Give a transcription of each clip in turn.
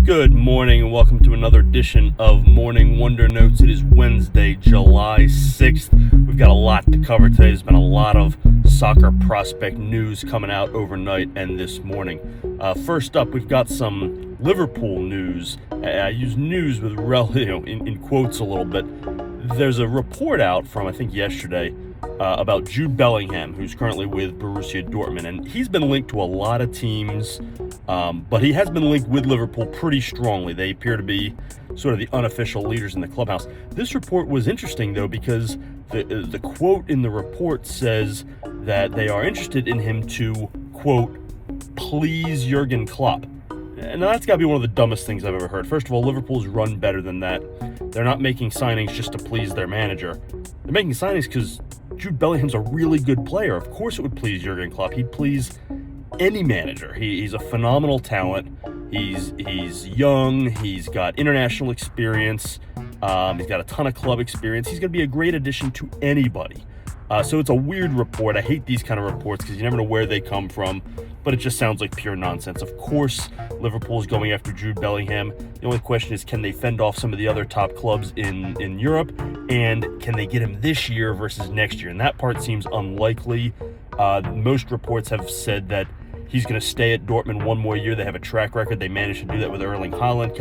Good morning and welcome to another edition of Morning Wondernotes. It is Wednesday, July 6th. We've got a lot to cover today. There's been a lot of soccer prospect news coming out overnight and this morning. First up, we've got some Liverpool news. I use news with in quotes a little bit. There's a report out from, I think, yesterday about Jude Bellingham, who's currently with Borussia Dortmund, and he's been linked to a lot of teams, but he has been linked with Liverpool pretty strongly. They appear to be sort of the unofficial leaders in the clubhouse. This report was interesting, though, because the quote in the report says that they are interested in him to, quote, please Jurgen Klopp. And that's got to be one of the dumbest things I've ever heard. First of all, Liverpool's run better than that. They're not making signings just to please their manager. They're making signings because Jude Bellingham's a really good player. Of course it would please Jurgen Klopp. He'd please any manager. He's a phenomenal talent. He's young. He's got international experience. He's got a ton of club experience. He's going to be a great addition to anybody. So it's a weird report. I hate these kind of reports because you never know where they come from, but it just sounds like pure nonsense. Of course, Liverpool is going after Jude Bellingham. The only question is, can they fend off some of the other top clubs in Europe, and can they get him this year versus next year? And that part seems unlikely. Most reports have said that he's going to stay at Dortmund one more year. They have a track record. They managed to do that with Erling Haaland,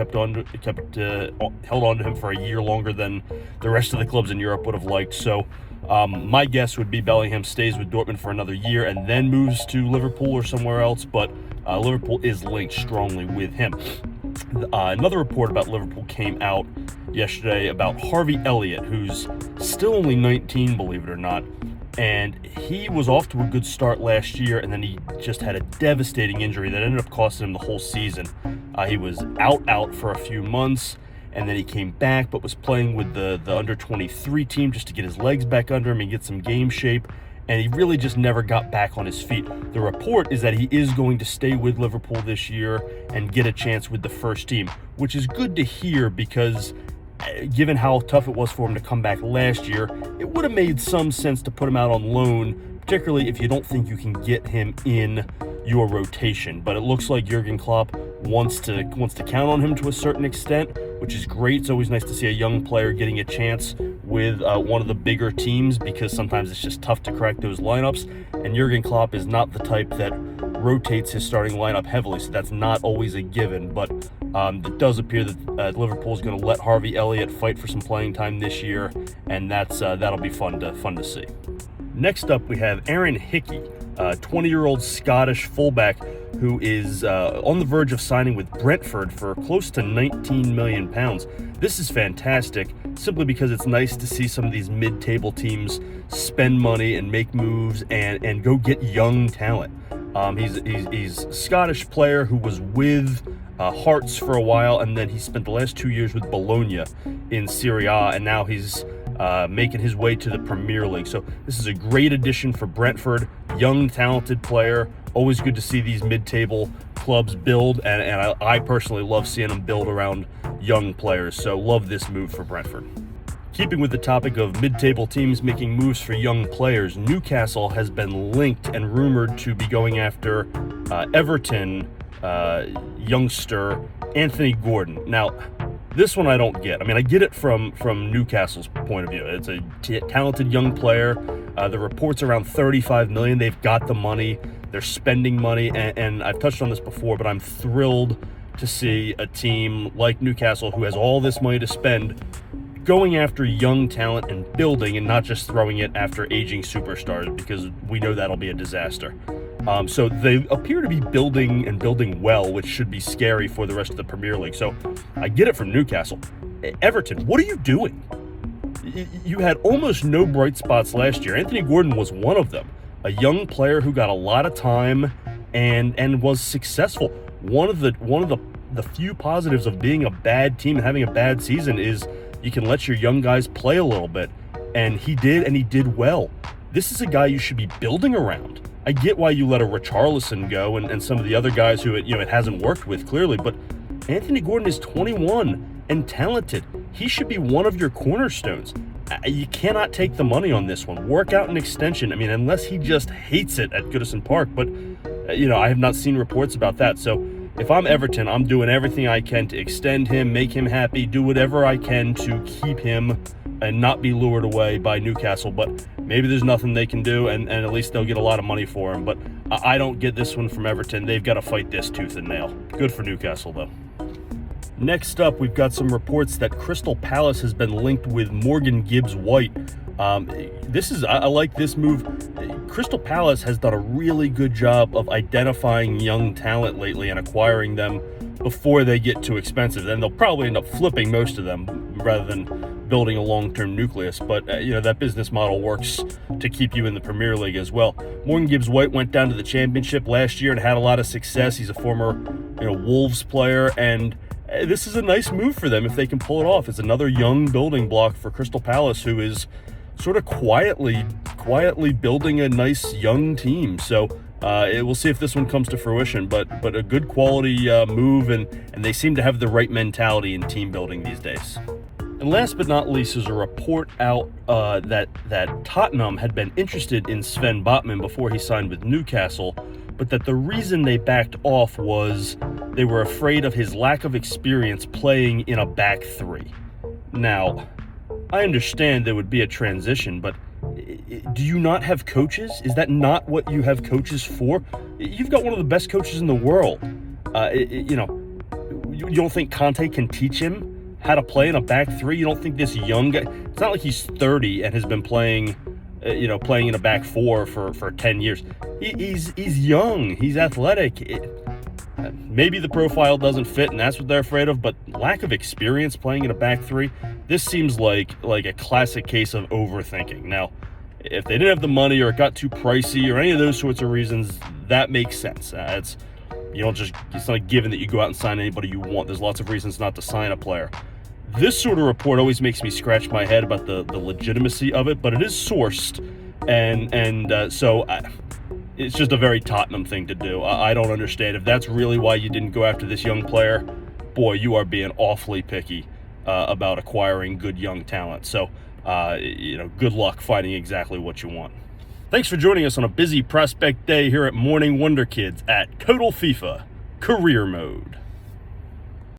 held on to him for a year longer than the rest of the clubs in Europe would have liked. So my guess would be Bellingham stays with Dortmund for another year and then moves to Liverpool or somewhere else, but Liverpool is linked strongly with him. Another report about Liverpool came out yesterday about Harvey Elliott, who's still only 19, believe it or not, and he was off to a good start last year, and then he just had a devastating injury that ended up costing him the whole season. He was out for a few months, and then he came back, but was playing with the under-23 team just to get his legs back under him and get some game shape, and he really just never got back on his feet. The report is that he is going to stay with Liverpool this year and get a chance with the first team, which is good to hear because given how tough it was for him to come back last year, it would have made some sense to put him out on loan, particularly if you don't think you can get him in your rotation. But it looks like Jurgen Klopp wants to count on him to a certain extent, which is great. It's always nice to see a young player getting a chance with one of the bigger teams, because sometimes it's just tough to crack those lineups, and Jurgen Klopp is not the type that rotates his starting lineup heavily, so that's not always a given. But it does appear that Liverpool is going to let Harvey Elliott fight for some playing time this year, and that'll be fun to see. Next up, we have Aaron Hickey, a 20-year-old Scottish fullback who is on the verge of signing with Brentford for close to £19 million. This is fantastic, simply because it's nice to see some of these mid-table teams spend money and make moves and go get young talent. He's a Scottish player who was with Hearts for a while, and then he spent the last 2 years with Bologna in Serie A, and now he's making his way to the Premier League. So this is a great addition for Brentford. Young, talented player. Always good to see these mid-table clubs build, and I personally love seeing them build around young players. So love this move for Brentford. Keeping with the topic of mid-table teams making moves for young players, Newcastle has been linked and rumored to be going after Everton youngster Anthony Gordon. Now, this one I don't get. I mean, I get it from Newcastle's point of view. It's a talented young player. The report's around $35 million. They've got the money. They're spending money, and I've touched on this before, but I'm thrilled to see a team like Newcastle, who has all this money to spend, going after young talent and building, and not just throwing it after aging superstars, because we know that'll be a disaster. So they appear to be building well, which should be scary for the rest of the Premier League. So I get it from Newcastle. Everton, what are you doing? You had almost no bright spots last year. Anthony Gordon was one of them. A young player who got a lot of time and was successful. One of the few positives of being a bad team and having a bad season is you can let your young guys play a little bit. And he did well. This is a guy you should be building around. I get why you let a Richarlison go and some of the other guys who it hasn't worked with, clearly, but Anthony Gordon is 21 and talented. He should be one of your cornerstones. You cannot take the money on this one. Work out an extension. I mean, unless he just hates it at Goodison Park, but I have not seen reports about that. So if I'm Everton, I'm doing everything I can to extend him, make him happy, do whatever I can to keep him and not be lured away by Newcastle. But maybe there's nothing they can do, and at least they'll get a lot of money for him. But I don't get this one from Everton. They've got to fight this tooth and nail. Good for Newcastle, though. Next up, we've got some reports that Crystal Palace has been linked with Morgan Gibbs-White. I like this move. Crystal Palace has done a really good job of identifying young talent lately and acquiring them before they get too expensive. Then they'll probably end up flipping most of them rather than building a long-term nucleus. But that business model works to keep you in the Premier League as well. Morgan Gibbs-White went down to the Championship last year and had a lot of success. He's a former Wolves player, and this is a nice move for them if they can pull it off. It's another young building block for Crystal Palace, who is sort of quietly building a nice young team. So we'll see if this one comes to fruition, but a good quality move, and they seem to have the right mentality in team building these days. And last but not least, there's a report out that Tottenham had been interested in Sven Botman before he signed with Newcastle, but that the reason they backed off was they were afraid of his lack of experience playing in a back three. Now, I understand there would be a transition, but do you not have coaches? Is that not what you have coaches for? You've got one of the best coaches in the world. You don't think Conte can teach him how to play in a back three? You don't think this young guy, it's not like he's 30 and has been playing in a back four for 10 years. He's young, he's athletic. Maybe the profile doesn't fit and that's what they're afraid of, but lack of experience playing in a back three, this seems like a classic case of overthinking. Now, if they didn't have the money or it got too pricey or any of those sorts of reasons, that makes sense. It's not a given that you go out and sign anybody you want. There's lots of reasons not to sign a player. This sort of report always makes me scratch my head about the legitimacy of it, but it is sourced, so it's just a very Tottenham thing to do. I don't understand. If that's really why you didn't go after this young player, boy, you are being awfully picky about acquiring good young talent. So, good luck finding exactly what you want. Thanks for joining us on a busy prospect day here at Morning Wonder Kids at Total FIFA Career Mode.